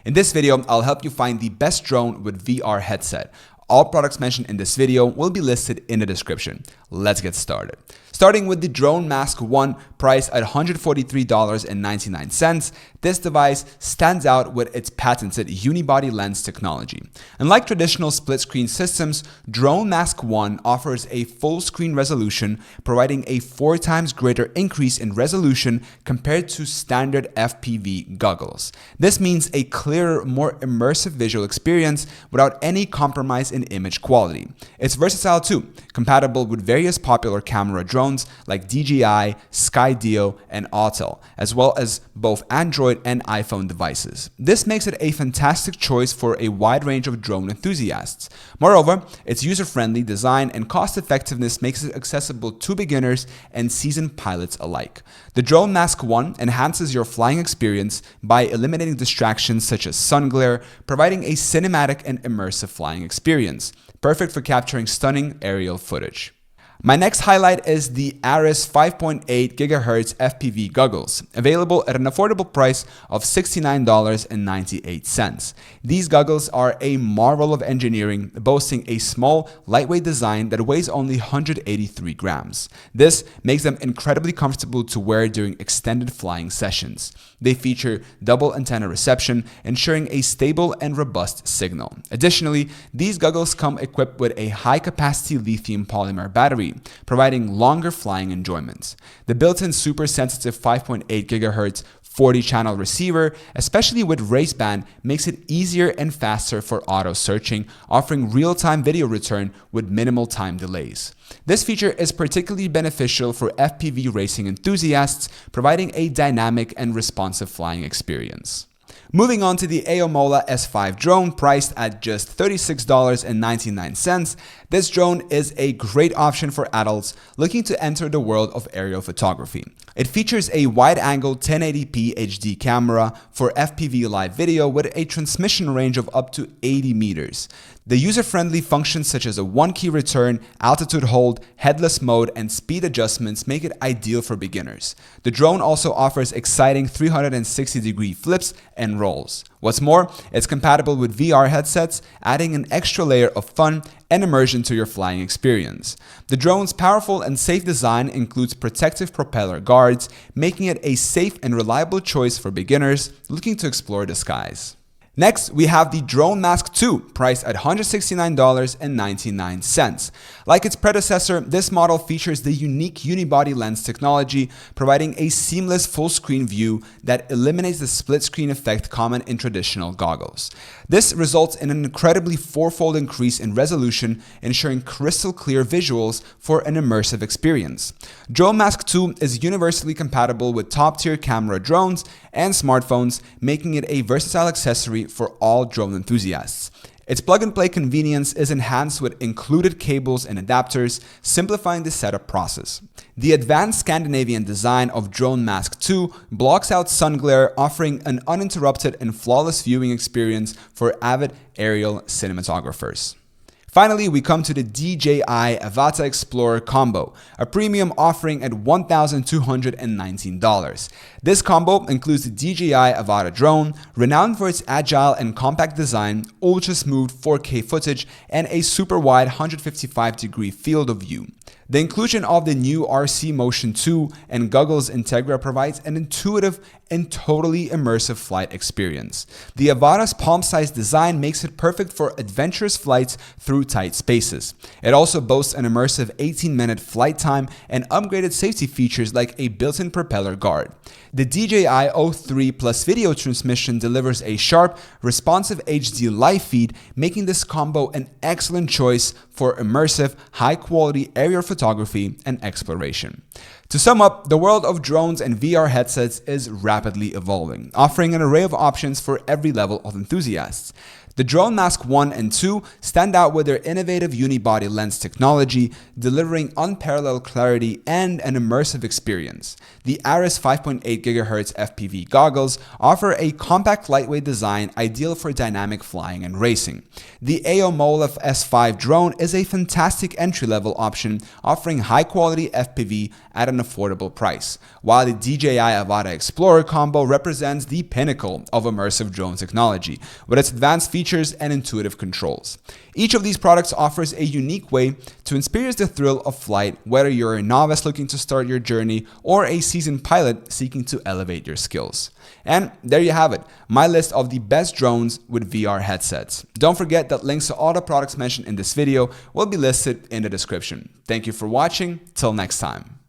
In this video, I'll help you find the best drone with VR headset. All products mentioned in this video will be listed in the description. Let's get started. Starting with the Drone Mask 1, priced at $143.99, this device stands out with its patented unibody lens technology. Unlike traditional split-screen systems, Drone Mask 1 offers a full screen resolution, providing a 4 times greater increase in resolution compared to standard FPV goggles. This means a clearer, more immersive visual experience without any compromise in image quality. It's versatile too, compatible with various popular camera drones like DJI, Skydio, and Autel, as well as both Android and iPhone devices. This makes it a fantastic choice for a wide range of drone enthusiasts. Moreover, its user-friendly design and cost-effectiveness makes it accessible to beginners and seasoned pilots alike. The Drone Mask 1 enhances your flying experience by eliminating distractions such as sun glare, providing a cinematic and immersive flying experience, perfect for capturing stunning aerial footage. My next highlight is the ARRIS 5.8 GHz FPV Goggles, available at an affordable price of $69.98. These goggles are a marvel of engineering, boasting a small, lightweight design that weighs only 183 grams. This makes them incredibly comfortable to wear during extended flying sessions. They feature double antenna reception, ensuring a stable and robust signal. Additionally, these goggles come equipped with a high-capacity lithium polymer battery, providing longer flying enjoyment. The built-in super sensitive 5.8 GHz 40-channel receiver, especially with raceband, makes it easier and faster for auto searching, offering real-time video return with minimal time delays. This feature is particularly beneficial for FPV racing enthusiasts, providing a dynamic and responsive flying experience. Moving on to the Aomola S5 drone, priced at just $36.99, this drone is a great option for adults looking to enter the world of aerial photography. It features a wide-angle 1080p HD camera for FPV live video with a transmission range of up to 80 meters. The user-friendly functions such as a one-key return, altitude hold, headless mode, and speed adjustments make it ideal for beginners. The drone also offers exciting 360-degree flips and rolls. What's more, it's compatible with VR headsets, adding an extra layer of fun and immersion to your flying experience. The drone's powerful and safe design includes protective propeller guards, making it a safe and reliable choice for beginners looking to explore the skies. Next, we have the Drone Mask 2, priced at $169.99. Like its predecessor, this model features the unique unibody lens technology, providing a seamless full-screen view that eliminates the split-screen effect common in traditional goggles. This results in an incredibly four-fold increase in resolution, ensuring crystal-clear visuals for an immersive experience. Drone Mask 2 is universally compatible with top-tier camera drones and smartphones, making it a versatile accessory for all drone enthusiasts. Its plug-and-play convenience is enhanced with included cables and adapters, simplifying the setup process. The advanced Scandinavian design of Drone Mask 2 blocks out sun glare, offering an uninterrupted and flawless viewing experience for avid aerial cinematographers. Finally, we come to the DJI Avata Explorer combo, a premium offering at $1,219. This combo includes the DJI Avata drone, renowned for its agile and compact design, ultra-smooth 4K footage, and a super-wide 155-degree field of view. The inclusion of the new RC Motion 2 and Goggles Integra provides an intuitive and totally immersive flight experience. The Avata's palm-sized design makes it perfect for adventurous flights through tight spaces. It also boasts an immersive 18-minute flight time and upgraded safety features like a built-in propeller guard. The DJI O3 Plus video transmission delivers a sharp, responsive HD live feed, making this combo an excellent choice for immersive, high-quality aerial photography and exploration. To sum up, the world of drones and VR headsets is rapidly evolving, offering an array of options for every level of enthusiasts. The Drone Mask 1 and 2 stand out with their innovative unibody lens technology, delivering unparalleled clarity and an immersive experience. The ARRIS 5.8 GHz FPV goggles offer a compact, lightweight design ideal for dynamic flying and racing. The Aomola S5 drone is a fantastic entry-level option, offering high-quality FPV at an affordable price, while the DJI Avata Explorer combo represents the pinnacle of immersive drone technology, with its advanced features and intuitive controls. Each of these products offers a unique way to experience the thrill of flight, whether you're a novice looking to start your journey or a seasoned pilot seeking to elevate your skills. And there you have it, my list of the best drones with VR headsets. Don't forget that links to all the products mentioned in this video will be listed in the description. Thank you for watching. Till next time.